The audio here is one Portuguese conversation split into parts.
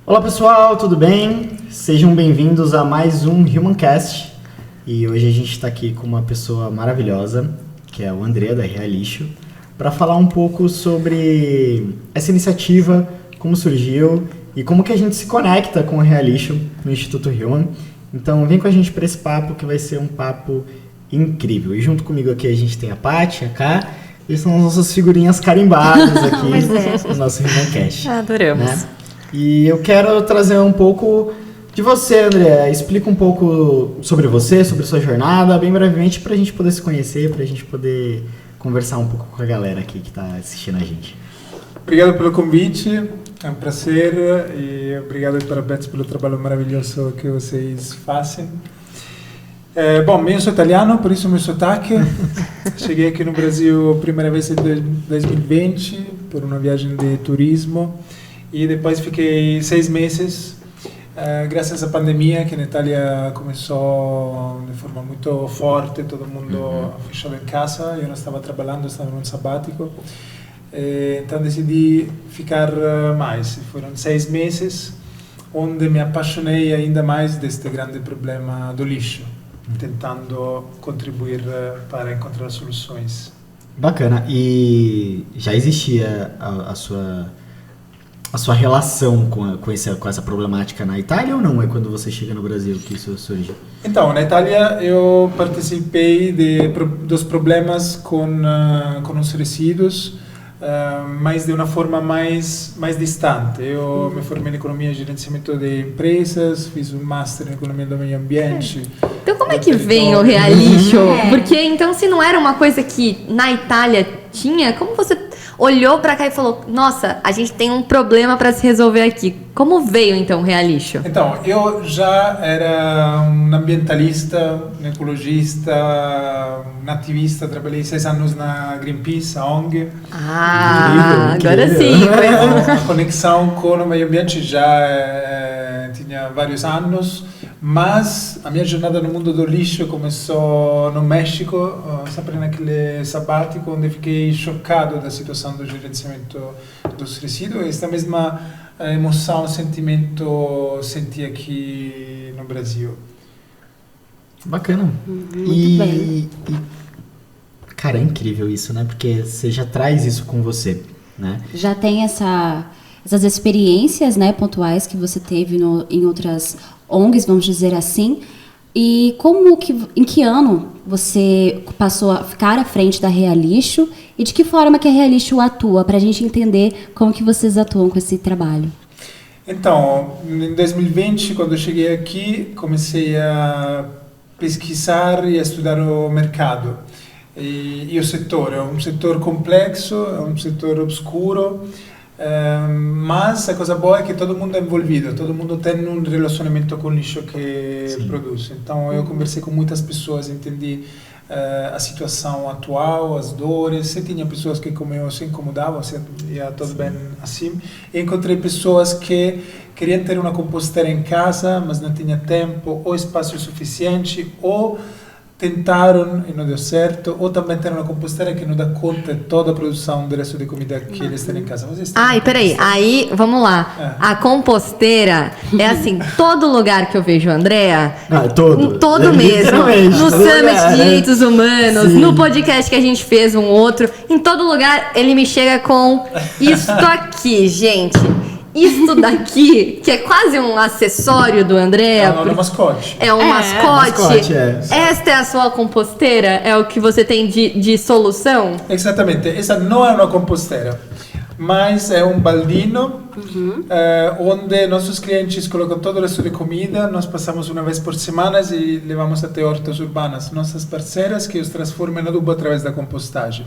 Olá pessoal, tudo bem? Sejam bem-vindos a mais um Humancast. E hoje a gente está aqui com uma pessoa maravilhosa, que é o André da Realixo, para falar um pouco sobre essa iniciativa, como surgiu e como que a gente se conecta com o Realixo no Instituto Human. Então vem com a gente para esse papo que vai ser um papo incrível. E junto comigo aqui a gente tem a Paty, a Ká, e são as nossas figurinhas carimbadas aqui no nosso Humancast. Adoramos. Né? E eu quero trazer um pouco de você, André. Explica um pouco sobre você, sobre sua jornada, bem brevemente, para a gente poder se conhecer, para a gente poder conversar um pouco com a galera aqui que está assistindo a gente. Obrigado pelo convite, é um prazer e obrigado e parabéns pelo trabalho maravilhoso que vocês fazem. Bom, eu sou italiano, por isso meu sotaque. Cheguei aqui no Brasil a primeira vez em 2020 por uma viagem de turismo e depois fiquei 6 meses, graças à pandemia que na Itália começou de forma muito forte, todo mundo fechado em casa, eu não estava trabalhando, estava em um sabático. Então decidi ficar mais. Foram 6 meses onde me apaixonei ainda mais deste grande problema do lixo, tentando contribuir para encontrar soluções. Bacana. E já existia a sua relação com essa problemática na Itália ou não? É quando você chega no Brasil que isso surge? Então, na Itália eu participei dos problemas com os resíduos, mas de uma forma mais distante. Eu me formei em economia e gerenciamento de empresas, fiz um master em economia do meio ambiente. Então como é que vem o Realixo? Porque então se não era uma coisa que na Itália tinha, como você olhou pra cá e falou, nossa, a gente tem um problema para se resolver aqui. Como veio então o Realixo? Então, eu já era um ambientalista, um ecologista, um ativista, trabalhei 6 anos na Greenpeace, a ONG. Agora sim. A conexão com o meio ambiente já tinha vários anos, mas a minha jornada no mundo do lixo começou no México, sempre naquele sabático, onde fiquei chocado da situação do gerenciamento dos resíduos. Esta mesma emoção, sentimento senti aqui no Brasil. Bacana. Muito bem. Cara, é incrível isso, né? Porque você já traz isso com você, né? Já tem essas experiências, né, pontuais que você teve em outras ONGs, vamos dizer assim. E em que ano você passou a ficar à frente da Realixo e de que forma que a Realixo atua, para a gente entender como que vocês atuam com esse trabalho? Então, em 2020, quando eu cheguei aqui, comecei a pesquisar e a estudar o mercado. E o setor é um setor complexo, é um setor obscuro, mas a coisa boa é que todo mundo é envolvido, todo mundo tem um relacionamento com o lixo que produz. Então eu conversei com muitas pessoas, entendi a situação atual, as dores. Se tinha pessoas que como eu se incomodavam, se ia tudo bem assim. E encontrei pessoas que queriam ter uma composteira em casa, mas não tinha tempo ou espaço suficiente, ou tentaram e não deu certo, ou também ter uma composteira que não dá conta de toda a produção do resto de comida que eles têm em casa. Peraí, aí, vamos lá. A composteira é assim, todo lugar que eu vejo a Andrea, todo mesmo, no Summit de Direitos Humanos, no podcast que a gente fez um outro, em todo lugar ele me chega com isto aqui, gente. Isto daqui, que é quase um acessório do André. É um mascote. É um mascote. É. Esta é a sua composteira? É o que você tem de solução? Exatamente. Essa não é uma composteira, mas é um baldino, onde nossos clientes colocam todo o resto de comida. Nós passamos uma vez por semana e levamos até hortas urbanas, nossas parceiras, que os transformam em adubo através da compostagem.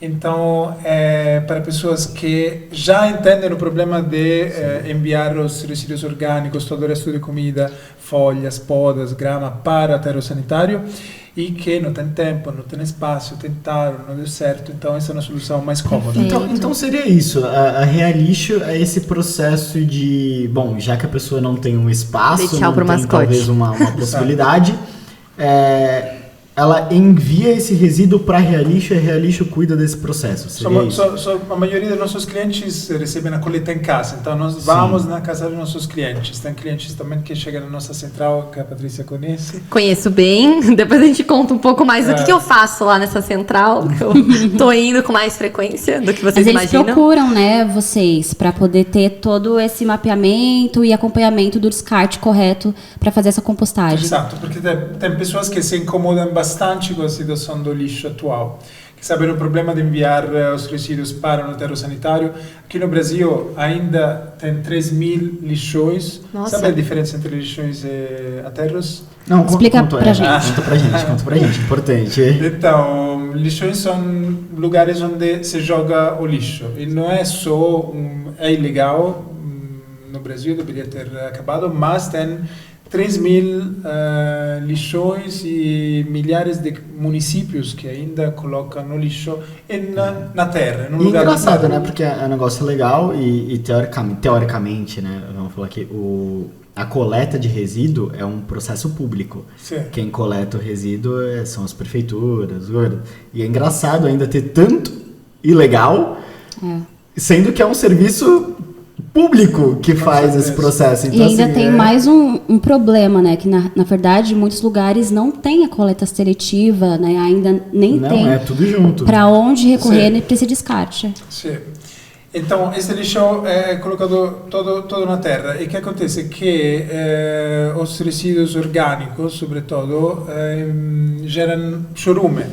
Então, para pessoas que já entendem o problema de enviar os resíduos orgânicos, todo o resto de comida, folhas, podas, grama para o aterro sanitário, e que não tem tempo, não tem espaço, tentaram, não deu certo, então essa é uma solução mais cômoda. Então seria isso, a Realixo é esse processo de, bom, já que a pessoa não tem um espaço, não tem talvez uma possibilidade, ela envia esse resíduo para a Realixo e a Realixo cuida desse processo. A maioria dos nossos clientes recebem a coleta em casa, então nós vamos na casa dos nossos clientes. Tem clientes também que chegam na nossa central, que a Patrícia conhece. Conheço bem, depois a gente conta um pouco mais do que eu faço lá nessa central, que eu tô indo com mais frequência do que vocês imaginam. Mas eles procuram, né, vocês, para poder ter todo esse mapeamento e acompanhamento do descarte correto para fazer essa compostagem. Exato, porque tem pessoas que se incomodam bastante com a situação do lixo atual, que sabem o problema de enviar os resíduos para o aterro sanitário. Aqui no Brasil ainda tem 3.000 lixões. Nossa. Sabe a diferença entre lixões e aterros? Não, explica pra gente. Conta pra gente, importante. Então, lixões são lugares onde se joga o lixo. E não é só é ilegal, no Brasil deveria ter acabado, mas tem 3.000 lixões e milhares de municípios que ainda colocam o lixo na terra. E engraçado, né? Porque é um negócio legal e teoricamente, né? Vamos falar que a coleta de resíduo é um processo público. Sim. Quem coleta o resíduo são as prefeituras. E é engraçado ainda ter tanto ilegal, sendo que é um serviço público que faz esse processo. Então, e ainda tem mais um problema, né? Que na verdade, em muitos lugares não tem a coleta seletiva, né? Ainda nem tem. É tudo junto. Para onde recorrer para esse descarte. Sim. Então, esse lixo é colocado todo na terra. E o que acontece é que os resíduos orgânicos, sobretudo, geram chorume.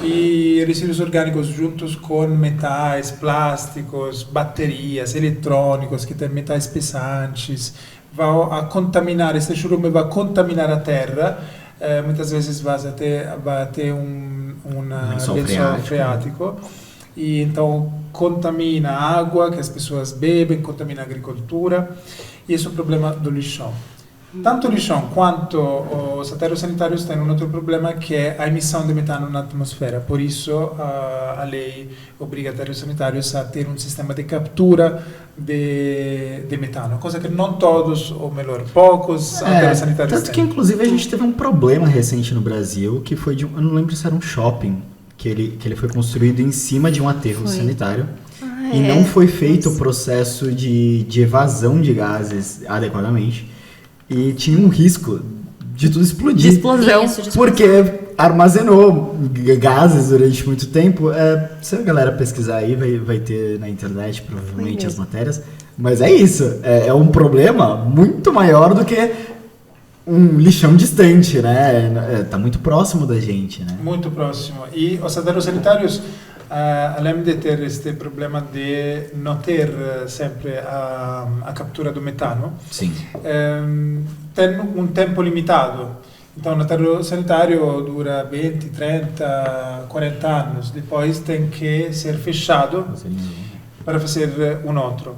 E resíduos orgânicos juntos com metais, plásticos, baterias, eletrônicos, que têm metais pesantes, vão a contaminar, esse chorume vai contaminar a terra. Muitas vezes vai até um lençol freático. E então contamina a água que as pessoas bebem, contamina a agricultura, e esse é o problema do lixão. Tanto o lixão quanto os aterros sanitários têm um outro problema, que é a emissão de metano na atmosfera. Por isso a lei obriga aterros sanitários a ter um sistema de captura de metano, coisa que não todos, ou melhor, poucos aterros sanitários têm. Tanto que inclusive a gente teve um problema recente no Brasil, que foi eu não lembro se era um shopping, que ele foi construído em cima de um aterro sanitário e não foi feito o processo de evasão de gases adequadamente e tinha um risco de tudo explodir. De explosão. Porque armazenou gases durante muito tempo. Se a galera pesquisar aí, vai ter na internet provavelmente as matérias. Mas é isso, é um problema muito maior do que um lixão distante, né? Tá muito próximo da gente, né? Muito próximo. E os aterros sanitários, além de ter este problema de não ter sempre a captura do metano, sim, tem um tempo limitado. Então, o aterro sanitário dura 20, 30, 40 anos. Depois tem que ser fechado para fazer um outro.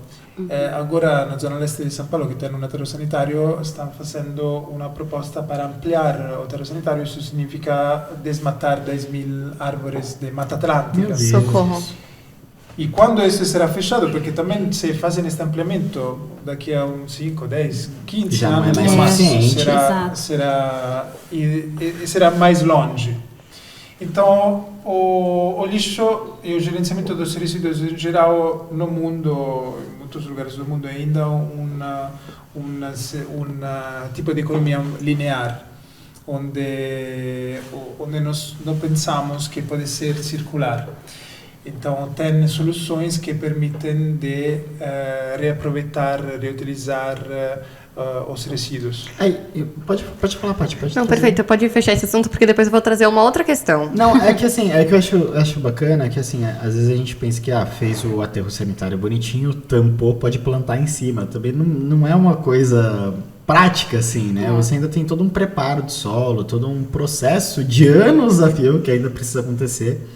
Agora, na zona leste di São Paulo, que tem um aterro sanitário, estão fazendo uma proposta para ampliar o aterro sanitário. Isso significa desmatar 10.000 árvores de Mata Atlântica. Socorro. E quando isso será fechado, porque também se fazem este ampliamento, daqui a uns 5, 10, 15 anos, será mais longe. Então, o lixo e o gerenciamento dos resíduos em geral no mundo, em muitos lugares do mundo, é ainda um tipo de economia linear, onde nós não pensamos que pode ser circular. Então, tem soluções que permitem de reaproveitar, reutilizar os resíduos. Pode falar, Paty. Não, perfeito. Pode fechar esse assunto, porque depois eu vou trazer uma outra questão. Não, é que eu acho bacana, que assim, às vezes a gente pensa que fez o aterro sanitário bonitinho, tampou, pode plantar em cima. Também não é uma coisa prática, assim, né? Você ainda tem todo um preparo de solo, todo um processo de anos a fio que ainda precisa acontecer,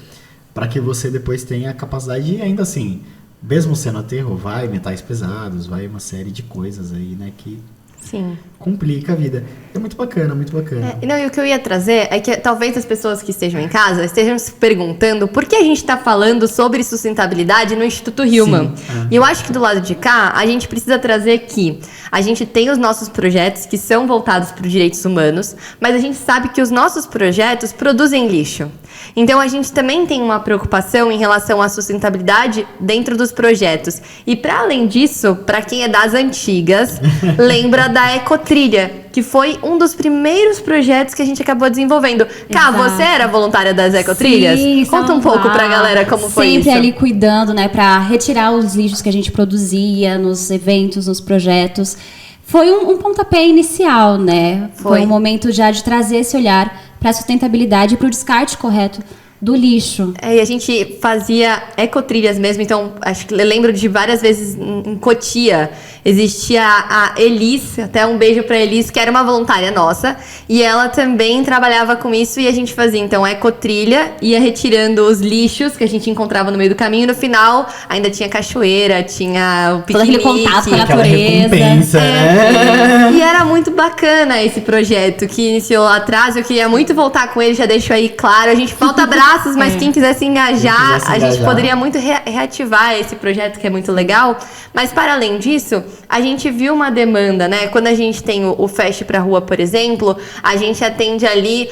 para que você depois tenha a capacidade de, ainda assim, mesmo sendo aterro, vai metais pesados, vai uma série de coisas aí, né, que Sim. complica a vida. É muito bacana, muito bacana. E o que eu ia trazer é que talvez as pessoas que estejam em casa estejam se perguntando por que a gente está falando sobre sustentabilidade no Instituto Hillman. E eu acho que do lado de cá, a gente precisa trazer que a gente tem os nossos projetos que são voltados para os direitos humanos, mas a gente sabe que os nossos projetos produzem lixo. Então, a gente também tem uma preocupação em relação à sustentabilidade dentro dos projetos. E, para além disso, para quem é das antigas, lembra da Ecotrilha, que foi um dos primeiros projetos que a gente acabou desenvolvendo. Cá, você era voluntária das Ecotrilhas? Sim, conta um pouco pra galera como foi isso. Sempre ali cuidando, né, pra retirar os lixos que a gente produzia nos eventos, nos projetos. Foi um pontapé inicial, né? Foi um momento já de trazer esse olhar para a sustentabilidade e para o descarte correto do lixo. E a gente fazia ecotrilhas mesmo, então acho que eu lembro de várias vezes em Cotia, existia a Elis, até um beijo pra Elis, que era uma voluntária nossa, e ela também trabalhava com isso e a gente fazia então ecotrilha, ia retirando os lixos que a gente encontrava no meio do caminho, e no final ainda tinha cachoeira, tinha o piquenique. Todo aquele contato com a natureza. Recompensa, né? E era muito bacana esse projeto que iniciou lá atrás, eu queria muito voltar com ele, já deixo aí claro, a gente falta braços, mas quem quiser se engajar, a gente poderia muito reativar esse projeto que é muito legal. Mas para além disso, a gente viu uma demanda, né? Quando a gente tem o Fest pra Rua, por exemplo, a gente atende ali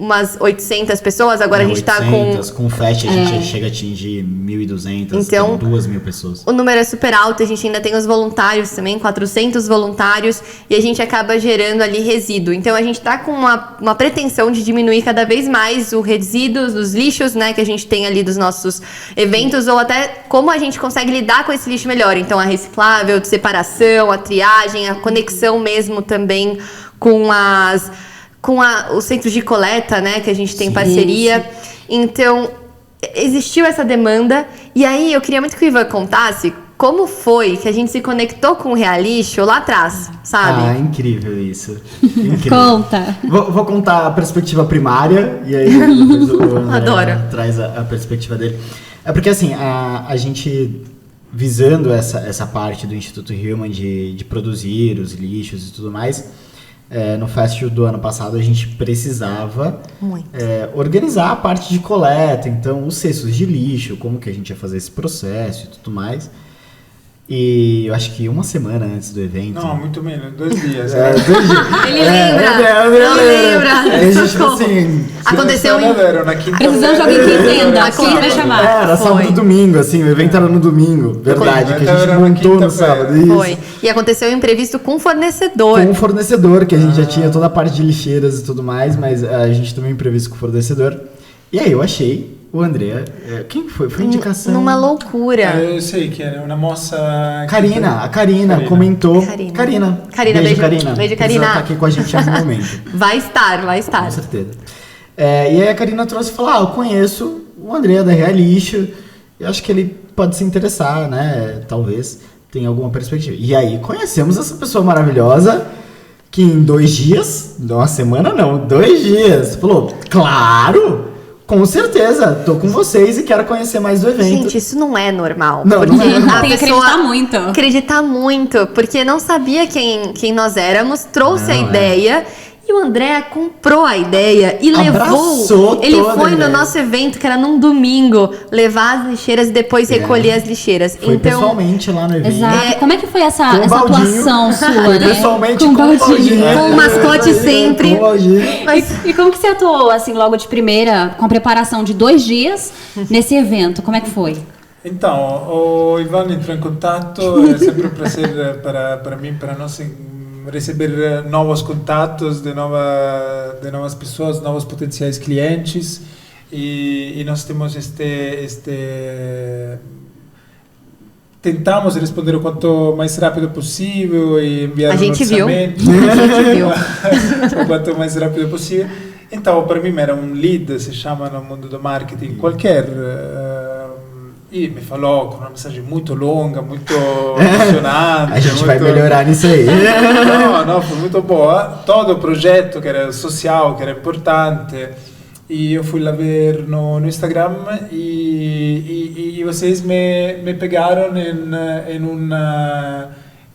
umas 800 pessoas, agora a gente tá com o Fest a gente chega a atingir 1.200, então, 2.000 pessoas. O número é super alto, a gente ainda tem os voluntários também, 400 voluntários, e a gente acaba gerando ali resíduo. Então a gente tá com uma pretensão de diminuir cada vez mais o resíduo, os lixos, né, que a gente tem ali dos nossos eventos, ou até como a gente consegue lidar com esse lixo melhor. Então a reciclável, de separação, a triagem, a conexão mesmo também com os centros de coleta, né, que a gente tem parceria. Então, existiu essa demanda. E aí, eu queria muito que o Ivan contasse como foi que a gente se conectou com o Realixo lá atrás, sabe? Incrível isso. Incrível. Conta. Vou contar a perspectiva primária, e aí depois o André traz a perspectiva dele. É porque, assim, a gente, visando essa parte do Instituto Hillman de produzir os lixos e tudo mais, no Festival do ano passado a gente precisava organizar a parte de coleta, então os cestos de lixo, como que a gente ia fazer esse processo e tudo mais. E eu acho que uma semana antes do evento... Não, muito menos, 2 dias. 2 dias. Ele lembra. A gente, tipo assim... Aconteceu precisamos de alguém que entenda. Quem vai chamar? Era sábado e domingo, assim, o evento era no domingo. Verdade, que a gente montou no sábado. Isso. Foi. E aconteceu um imprevisto com o fornecedor. Com o fornecedor, que a gente já tinha toda a parte de lixeiras e tudo mais, mas a gente também imprevisto com o fornecedor. E aí eu achei... O André, quem foi? Foi indicação. Numa loucura. Eu sei que era uma moça. A Karina comentou. Karina, beijo, Karina. Beijo, Karina. Ela tá aqui com a gente em algum momento. Vai estar. Com certeza. E aí a Karina trouxe e falou: eu conheço o André da Realixo, eu acho que ele pode se interessar, né? Talvez tenha alguma perspectiva. E aí conhecemos essa pessoa maravilhosa. Que em 2 dias, uma semana não, 2 dias, falou: claro! Com certeza, tô com vocês e quero conhecer mais do evento. Gente, isso não é normal. Não, porque não é normal. Tem que acreditar muito. Acreditar muito, porque não sabia quem nós éramos, trouxe a ideia. E o André comprou a ideia e levou. Ele foi no nosso evento, que era num domingo, levar as lixeiras e depois recolher as lixeiras. Foi pessoalmente lá no evento. Exato. Como é que foi essa atuação sua, né? Pessoalmente com o Baldinho. Com o mascote sempre. E como que você atuou, assim, logo de primeira, com a preparação de 2 dias nesse evento? Como é que foi? Então, o Ivan entrou em contato, é sempre um prazer para mim, para nós, receber novos contatos de novas pessoas, novos potenciais clientes, e nós temos tentamos responder o quanto mais rápido possível e enviar um orçamento. A gente viu. O quanto mais rápido possível. Então, para mim era um lead, se chama no mundo do marketing qualquer. E me falou com uma mensagem muito longa, muito emocionante. A gente vai melhorar nisso aí. Não, foi muito boa. Todo o projeto que era social, que era importante. E eu fui lá ver no Instagram e vocês me pegaram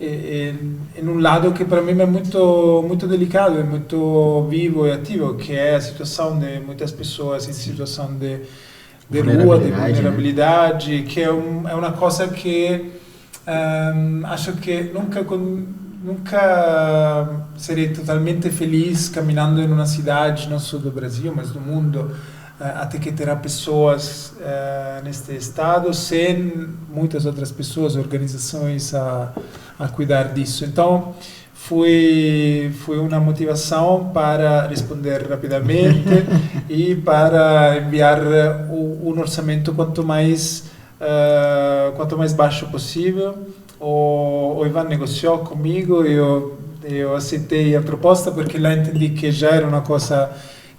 in un lato che per me è molto delicato, è molto vivo e attivo, che è la situazione di molte persone in situazione di rua, di vulnerabilità, che è una cosa che acho che nunca serei totalmente feliz caminhando em uma cidade, não só do Brasil, mas do mundo, até que terá pessoas neste estado, sem muitas outras pessoas, organizações a cuidar disso. Então, foi uma motivação para responder rapidamente e para enviar um orçamento quanto mais baixo possível. O Ivan negociou comigo e eu aceitei a proposta porque lá entendi que já era uma coisa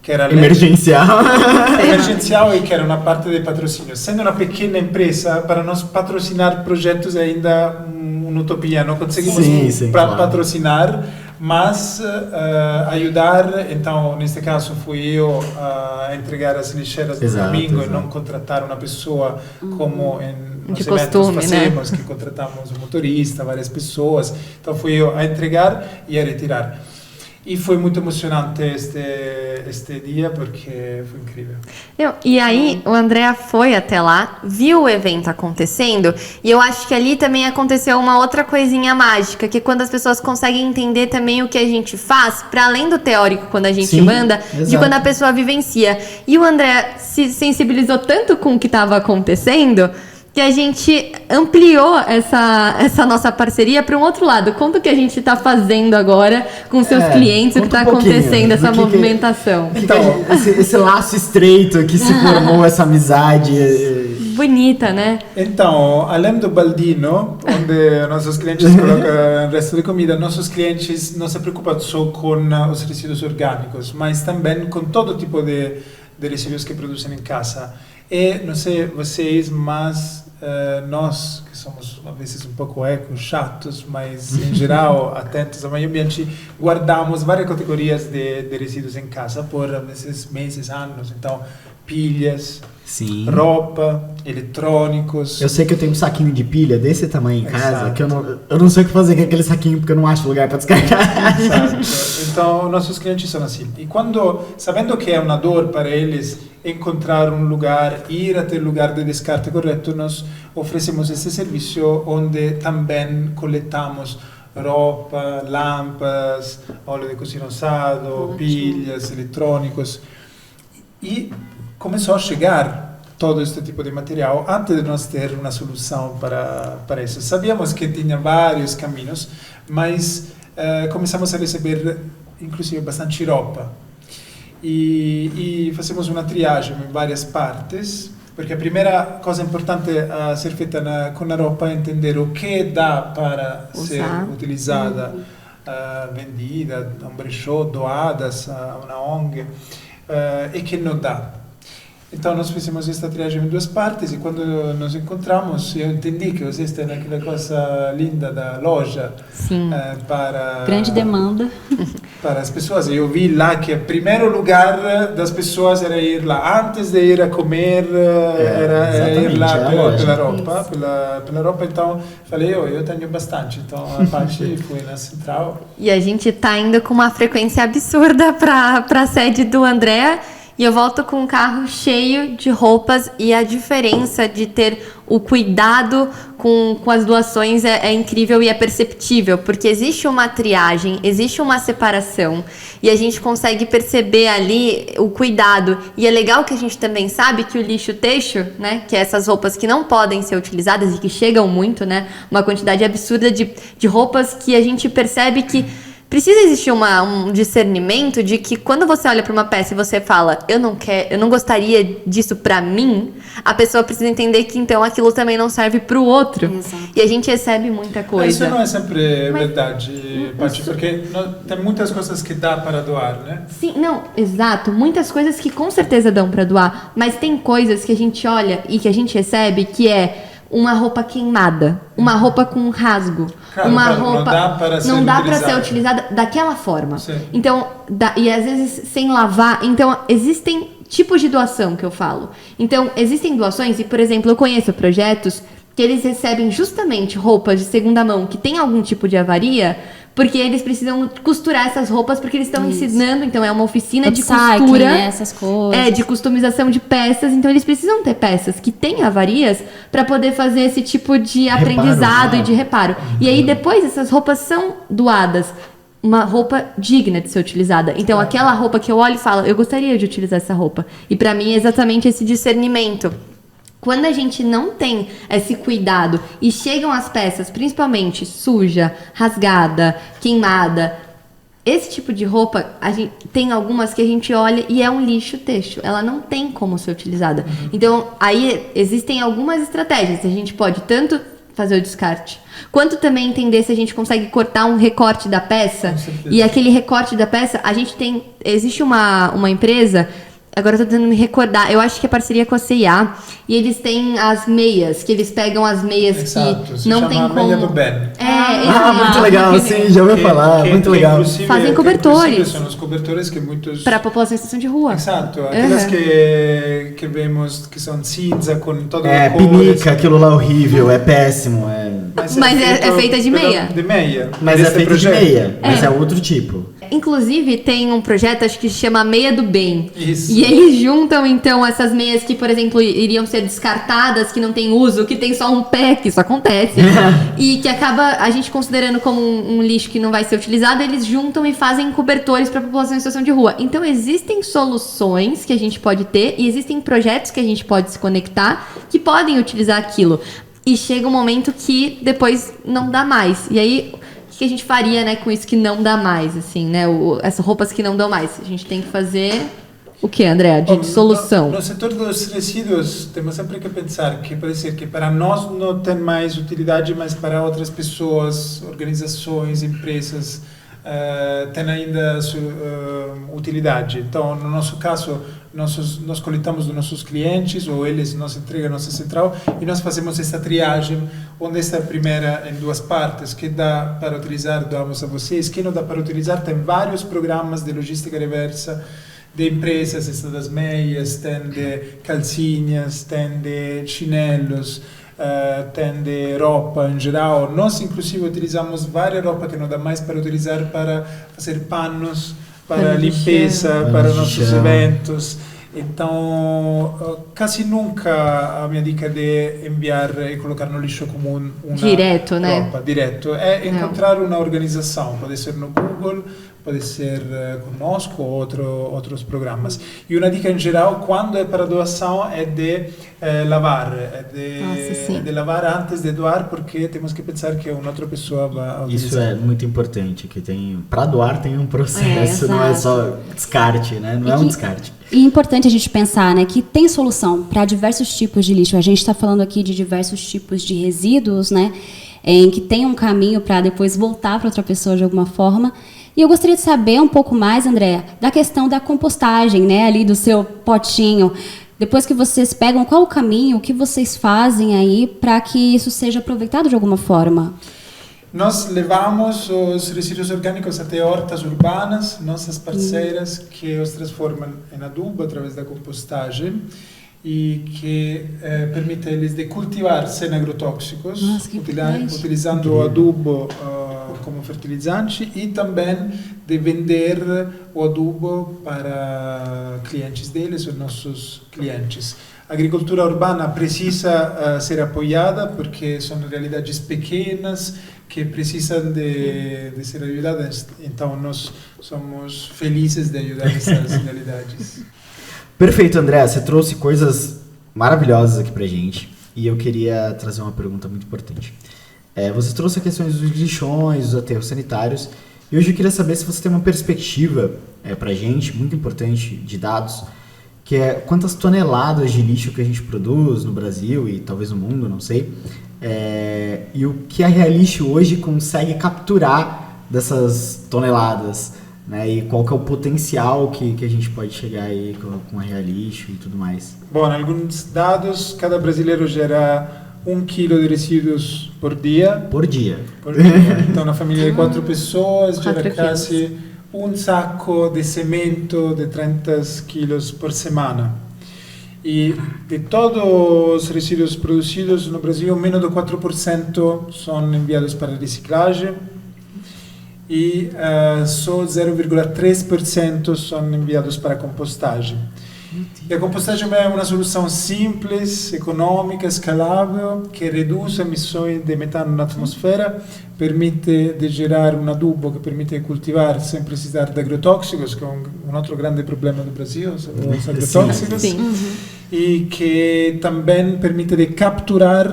que era emergencial e que era uma parte de patrocínio. Sendo uma pequena empresa, para nós patrocinar projetos é ainda uma utopia, não conseguimos patrocinar, mas ajudar. Então, neste caso, fui eu a entregar as lixeiras no domingo e não contratar uma pessoa como nos eventos fazemos, que contratamos um motorista, várias pessoas. Então, fui eu a entregar e a retirar. E foi muito emocionante este dia, porque foi incrível. E aí, o André foi até lá, viu o evento acontecendo, e eu acho que ali também aconteceu uma outra coisinha mágica, que quando as pessoas conseguem entender também o que a gente faz, para além do teórico, quando a gente manda, de quando a pessoa vivencia. E o André se sensibilizou tanto com o que estava acontecendo, que a gente ampliou essa nossa parceria para um outro lado. Conta o que a gente está fazendo agora com seus clientes, o que está acontecendo, essa movimentação. Então, esse laço estreito que se formou, essa amizade. Bonita, né? Então, além do baldino, onde nossos clientes colocam o resto de comida, nossos clientes não se preocupam só com os resíduos orgânicos, mas também com todo tipo de resíduos que produzem em casa. E, não sei vocês, mas nós, que somos às vezes um pouco chatos, mas em geral atentos ao meio ambiente, guardamos várias categorias de resíduos em casa por meses, anos. Então, pilhas, roupa, eletrônicos. Eu sei que eu tenho um saquinho de pilha desse tamanho em casa, que eu não sei o que fazer com aquele saquinho porque eu não acho lugar para descarregar. Exato. Então, nossos clientes são assim. E sabendo que é uma dor para eles encontrar um lugar, ir até o lugar de descarte correto, nós oferecemos esse serviço onde também coletamos roupa, lâmpadas, óleo de cozinha usado, pilhas, eletrônicos. E começou a chegar todo este tipo de material antes de nós ter uma solução para isso. Sabíamos que tinha vários caminhos, mas começamos a receber, inclusive, bastante roupa. E fazemos uma triagem em várias partes, porque a primeira coisa importante a ser feita com a roupa é entender o que dá para ser utilizada, vendida, a um brechó, doadas a uma ONG, e que não dá. Então, nós fizemos esta triagem em duas partes e quando nos encontramos, eu entendi que vocês têm aquela coisa linda da loja para... Grande demanda. Para as pessoas. Eu vi lá que o primeiro lugar das pessoas era ir lá. Antes de ir a comer, era ir lá pela roupa. Então, falei, eu tenho bastante. Então, a parte fui na central. E a gente tá indo com uma frequência absurda para a sede do André. E eu volto com um carro cheio de roupas e a diferença de ter o cuidado com as doações é incrível e é perceptível, porque existe uma triagem, existe uma separação e a gente consegue perceber ali o cuidado. E é legal que a gente também sabe que o lixo têxtil, né, que é essas roupas que não podem ser utilizadas e que chegam muito, né, uma quantidade absurda de roupas que a gente percebe que precisa existir um discernimento de que quando você olha para uma peça e você fala, eu não gostaria disso para mim, a pessoa precisa entender que então aquilo também não serve para o outro. Exato. E a gente recebe muita coisa. Isso não é sempre verdade, Paty, porque tem muitas coisas que dá para doar, né? Sim, não, exato. Muitas coisas que com certeza dão para doar, mas tem coisas que a gente olha e que a gente recebe que é uma roupa queimada, uma roupa com rasgo, uma roupa não dá para ser utilizada daquela forma. Sim. Então, e às vezes sem lavar. Então, existem tipos de doação que eu falo. Então, existem doações e, por exemplo, eu conheço projetos que eles recebem justamente roupas de segunda mão que tem algum tipo de avaria, porque eles precisam costurar essas roupas, porque eles estão ensinando, então é uma oficina de costura, né, essas coisas. de customização de peças, então eles precisam ter peças que têm avarias para poder fazer esse tipo de aprendizado e de reparo. E aí depois essas roupas são doadas, uma roupa digna de ser utilizada. Então aquela roupa que eu olho e falo, eu gostaria de utilizar essa roupa. E para mim é exatamente esse discernimento. Quando a gente não tem esse cuidado e chegam as peças, principalmente suja, rasgada, queimada, esse tipo de roupa, a gente tem algumas que a gente olha e é um lixo têxtil. Ela não tem como ser utilizada. Então, aí existem algumas estratégias. A gente pode tanto fazer o descarte, quanto também entender se a gente consegue cortar um recorte da peça. E aquele recorte da peça, a gente tem... Existe uma empresa... Agora eu tô tentando me recordar, eu acho que é parceria com a C&A, e eles têm as meias, que eles pegam as meias que não tem como... meia do Ben. Muito legal, sim, já ouviu falar, muito legal. Fazem cobertores. São os cobertores que muitos... Para a população em situação de rua. Exato, aquelas que vemos que são cinza, com todo o pinica, aquilo lá horrível, é péssimo, Mas é feita de meia. De meia. Mas é feita de meia, mas é outro tipo. Inclusive, tem um projeto, acho que se chama Meia do Bem. Isso. E eles juntam, então, essas meias que, por exemplo, iriam ser descartadas, que não tem uso, que tem só um pé, que isso acontece, e que acaba a gente considerando como um lixo que não vai ser utilizado, eles juntam e fazem cobertores para a população em situação de rua. Então, existem soluções que a gente pode ter e existem projetos que a gente pode se conectar que podem utilizar aquilo. E chega um momento que depois não dá mais. E aí... O que a gente faria, né, com isso que não dá mais, assim, né? Essas roupas que não dão mais. A gente tem que fazer o que, André? De solução. No setor dos resíduos, temos sempre que pensar que pode ser que para nós não tem mais utilidade, mas para outras pessoas, organizações, empresas, tem ainda utilidade. Então, no nosso caso, nós coletamos dos nossos clientes, ou eles nos entregam a nossa central, e nós fazemos essa triagem, onde esta primeira em duas partes, que dá para utilizar, damos a vocês, que não dá para utilizar, tem vários programas de logística reversa, de empresas, esta das meias, tem de calcinhas, tem de chinelos, tem de roupa em geral. Nós, inclusive, utilizamos várias roupas que não dá mais para utilizar para fazer panos, para limpeza, para nossos eventos. Então, quase nunca a minha dica de enviar e colocar no lixo como uma direto, né? roupa, direto. É encontrar uma organização, pode ser no Google, pode ser conosco ou outros programas. E uma dica em geral, quando é para doação, é de lavar, de lavar antes de doar, porque temos que pensar que uma outra pessoa vai utilizar. Isso é muito importante, que para doar tem um processo, não é só descarte, né? Não é um descarte. E é importante a gente pensar, né, que tem solução para diversos tipos de lixo. A gente está falando aqui de diversos tipos de resíduos, né, em que tem um caminho para depois voltar para outra pessoa de alguma forma. E eu gostaria de saber um pouco mais, Andréa, da questão da compostagem, né, ali do seu potinho. Depois que vocês pegam, qual o caminho, o que vocês fazem aí para que isso seja aproveitado de alguma forma? Nós levamos os resíduos orgânicos até hortas urbanas, nossas parceiras, que os transformam em adubo através da compostagem e que permite eles de cultivar sem agrotóxicos, utilizando o adubo como fertilizante, e também de vender o adubo para clientes deles, os nossos clientes. A agricultura urbana precisa ser apoiada porque são realidades pequenas que precisam de ser ajudadas. Então, nós somos felizes de ajudar essas realidades. Perfeito, André. Você trouxe coisas maravilhosas aqui pra gente. E eu queria trazer uma pergunta muito importante. Você trouxe a questão dos lixões, dos aterros sanitários. E hoje eu queria saber se você tem uma perspectiva pra gente, muito importante, de dados, que é quantas toneladas de lixo que a gente produz no Brasil e talvez no mundo, não sei. E o que a Realixo hoje consegue capturar dessas toneladas, né? E qual que é o potencial que a gente pode chegar aí com a Realixo e tudo mais. Bom, alguns dados, cada brasileiro gera 1 quilo de resíduos por dia. Por dia. Então, na família de 4 pessoas, gera quase um saco de cimento de 30 quilos por semana. E de todos os resíduos produzidos no Brasil, menos de 4% são enviados para reciclagem e só 0,3% são enviados para compostagem. E a compostagem é uma solução simples, econômica, escalável, que reduz emissões de metano na atmosfera, permite de gerar um adubo que permite cultivar sem precisar de agrotóxicos, que é um outro grande problema do Brasil, os agrotóxicos, e que também permite de capturar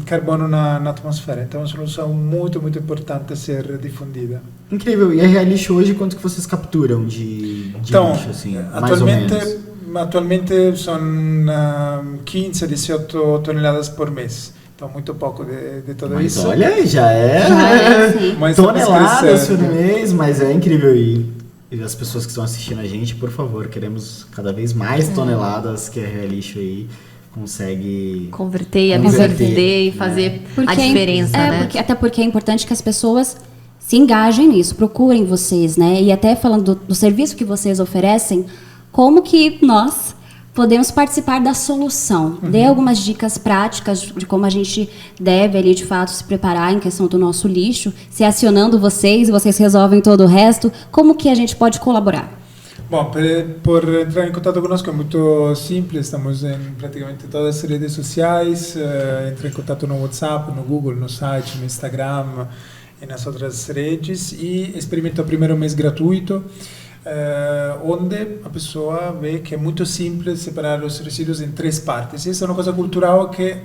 carbono na atmosfera. Então é uma solução muito, muito importante a ser difundida. Incrível. E a Realixo hoje, quanto que vocês capturam de lixo, assim, mais ou menos? Atualmente são 15 a 18 toneladas por mês. Então, muito pouco de tudo isso. Mas olha, já é toneladas por mês, mas é incrível. E as pessoas que estão assistindo a gente, por favor, queremos cada vez mais toneladas que a Realixo aí consegue converter, absorver e fazer a diferença, né? Até porque é importante que as pessoas se engajem nisso, procurem vocês, né? E até falando do serviço que vocês oferecem, como que nós podemos participar da solução. Dê algumas dicas práticas de como a gente deve ali de fato se preparar em questão do nosso lixo, se acionando vocês resolvem todo o resto, como que a gente pode colaborar? Bom, por entrar em contato conosco é muito simples, estamos em praticamente todas as redes sociais, entre em contato no WhatsApp, no Google, no site, no Instagram e nas outras redes e experimenta o primeiro mês gratuito, onde a pessoa vê que é muito simples separar os resíduos em 3 partes. Essa é uma coisa cultural que,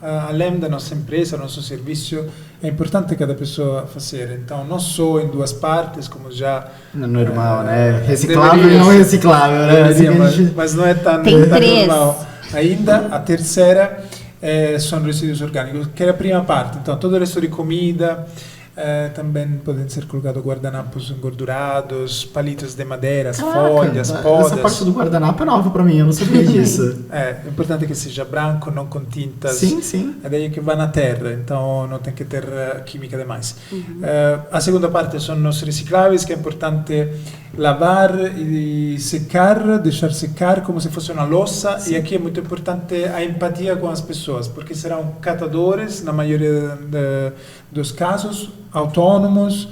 além da nossa empresa, do nosso serviço, é importante cada pessoa fazer. Então, não só em 2 partes, como já... Normal, né? Reciclável e não reciclável, né? Mas não é tão normal. Ainda, a terceira são resíduos orgânicos, que é a primeira parte. Então, todo o resto de comida... também podem ser colocados guardanapos engordurados, palitos de madeira, as folhas, podas. Essa parte do guardanapo é nova para mim, eu não sabia disso. É importante que seja branco, não com tintas. Sim. É daí que vai na terra, então não tem que ter química demais. A segunda parte são os recicláveis, que é importante lavar e secar, deixar secar como se fosse uma louça. Sim. E aqui é muito importante a empatia com as pessoas, porque serão catadores, na maioria dos casos, autônomos,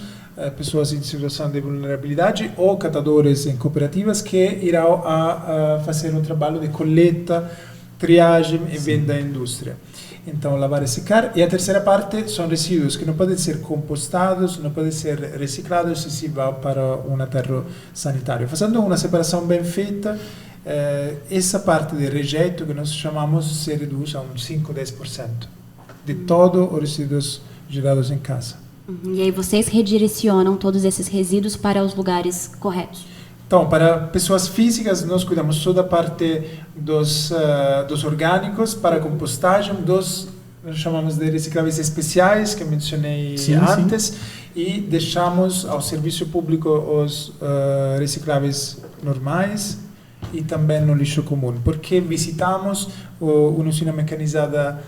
pessoas em situação de vulnerabilidade ou catadores em cooperativas que irão a fazer um trabalho de coleta, triagem e venda à indústria. Então, lavar e secar. E a terceira parte são resíduos que não podem ser compostados, não podem ser reciclados se vai para um aterro sanitário. Fazendo uma separação bem feita, essa parte de rejeito que nós chamamos se reduz a uns 5-10% de todos os resíduos gerados em casa. E aí vocês redirecionam todos esses resíduos para os lugares corretos? Então, para pessoas físicas, nós cuidamos só da parte dos orgânicos para a compostagem, nós chamamos de recicláveis especiais, que mencionei antes, e deixamos ao serviço público os recicláveis normais e também no lixo comum, porque visitamos uma usina mecanizada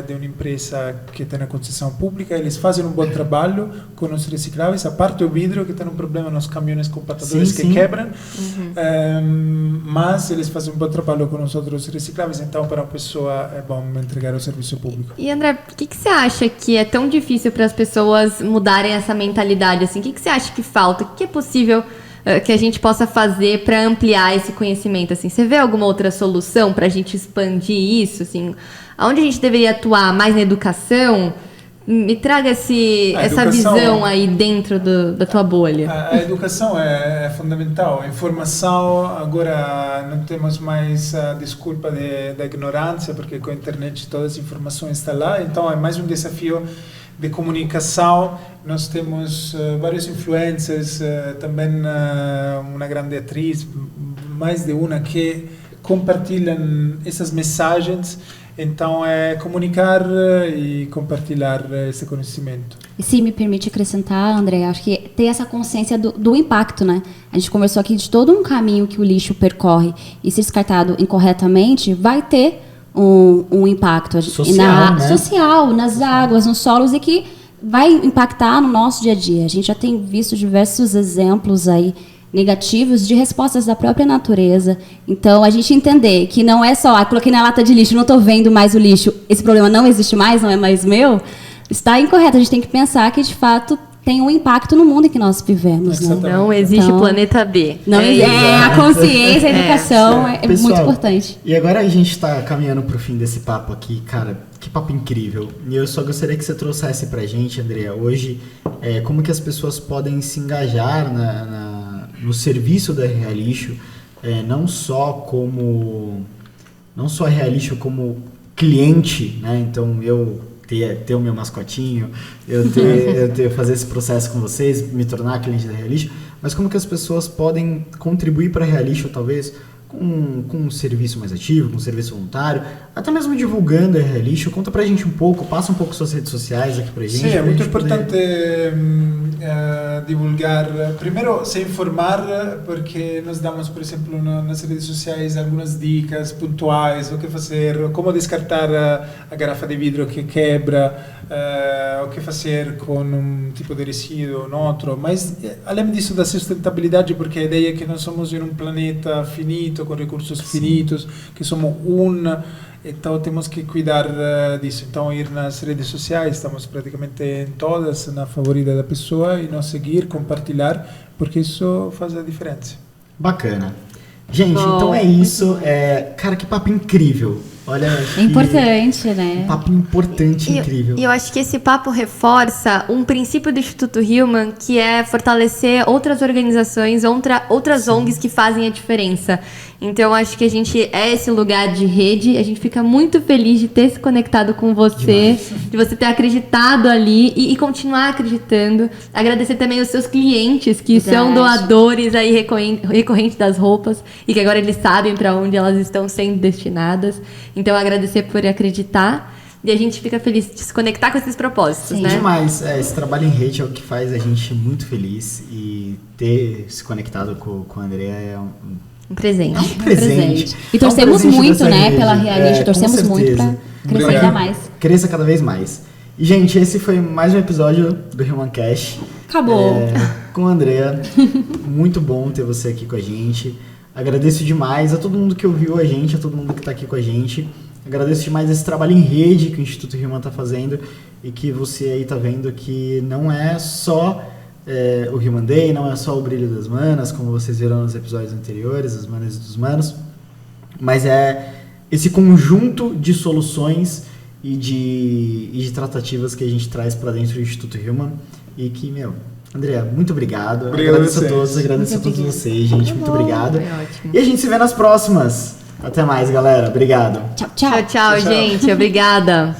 de uma empresa que tem a concessão pública, eles fazem um bom trabalho com os recicláveis, a parte do vidro que tem um problema nos caminhões compactadores que quebram, mas eles fazem um bom trabalho com os outros recicláveis, então para a pessoa é bom entregar ao serviço público. E André, por que você acha que é tão difícil para as pessoas mudarem essa mentalidade? Assim? O que você acha que falta? O que é possível que a gente possa fazer para ampliar esse conhecimento? Assim? Você vê alguma outra solução para a gente expandir isso? Assim? Aonde a gente deveria atuar? Mais na educação? Me traga essa visão aí dentro da tua bolha. A educação é fundamental. A informação, agora não temos mais a desculpa da ignorância, porque com a internet todas as informações estão lá. Então é mais um desafio de comunicação. Nós temos vários influencers, também uma grande atriz, mais de uma, que compartilham essas mensagens. Então, é comunicar e compartilhar esse conhecimento. E se me permite acrescentar, André, acho que ter essa consciência do impacto, né? A gente conversou aqui de todo um caminho que o lixo percorre e se descartado incorretamente, vai ter um impacto social, nas águas, nos solos, e que vai impactar no nosso dia a dia. A gente já tem visto diversos exemplos aí negativos de respostas da própria natureza. Então, a gente entender que não é só, coloquei na lata de lixo, não estou vendo mais o lixo, esse problema não existe mais, não é mais meu, está incorreto. A gente tem que pensar que, de fato, tem um impacto no mundo em que nós vivemos. Né? Não existe planeta B. Não a consciência, a educação é Pessoal, muito importante. E agora a gente está caminhando para o fim desse papo aqui, cara, que papo incrível. E eu só gostaria que você trouxesse pra gente, Andrea, hoje, como que as pessoas podem se engajar no serviço da Realixo, não só a Realixo como cliente, né? Então eu ter o meu mascotinho, eu fazer esse processo com vocês, me tornar cliente da Realixo, mas como que as pessoas podem contribuir para a Realixo, talvez, com um serviço mais ativo, com um serviço voluntário, até mesmo divulgando a Realixo. Conta pra gente um pouco, passa um pouco suas redes sociais aqui pra gente. Sim, é muito importante divulgar, primeiro se informar, porque nós damos, por exemplo, nas redes sociais algumas dicas pontuais, o que fazer, como descartar a garrafa de vidro que quebra, o que fazer com um tipo de resíduo ou outro, mas além disso da sustentabilidade, porque a ideia é que nós somos em um planeta finito, com recursos finitos, que somos então temos que cuidar disso. Então ir nas redes sociais, estamos praticamente em todas, na favorita da pessoa, e nos seguir, compartilhar, porque isso faz a diferença. Bacana. Gente, então é isso. Cara, que papo incrível. Olha, é importante, né? Um papo importante, incrível. E eu acho que esse papo reforça um princípio do Instituto Hillman, que é fortalecer outras organizações, outras ONGs que fazem a diferença. Então, acho que a gente é esse lugar de rede. A gente fica muito feliz de ter se conectado com você, de você ter acreditado ali e continuar acreditando. Agradecer também os seus clientes, que são doadores aí recorrentes das roupas e que agora eles sabem para onde elas estão sendo destinadas. Então, agradecer por acreditar. E a gente fica feliz de se conectar com esses propósitos, né? Demais. Esse trabalho em rede é o que faz a gente muito feliz. E ter se conectado com a Andrea é um presente. É um presente. E torcemos muito, né, pela Realixo. Torcemos muito para crescer ainda mais. Cresça cada vez mais. E, gente, esse foi mais um episódio do Human Cash. Acabou. Com a Andrea. Muito bom ter você aqui com a gente. Agradeço demais a todo mundo que ouviu a gente, a todo mundo que está aqui com a gente. Agradeço demais esse trabalho em rede que o Instituto Hillman está fazendo e que você aí está vendo que não é só o Hillman Day, não é só o Brilho das Manas, como vocês viram nos episódios anteriores, as manas e dos manos, mas é esse conjunto de soluções e de tratativas que a gente traz para dentro do Instituto Hillman e que, Andrea, muito obrigado. Agradeço a todos, agradeço a todos vocês, gente. Muito obrigado. E a gente se vê nas próximas. Até mais, galera. Obrigado. Tchau, gente. Obrigada.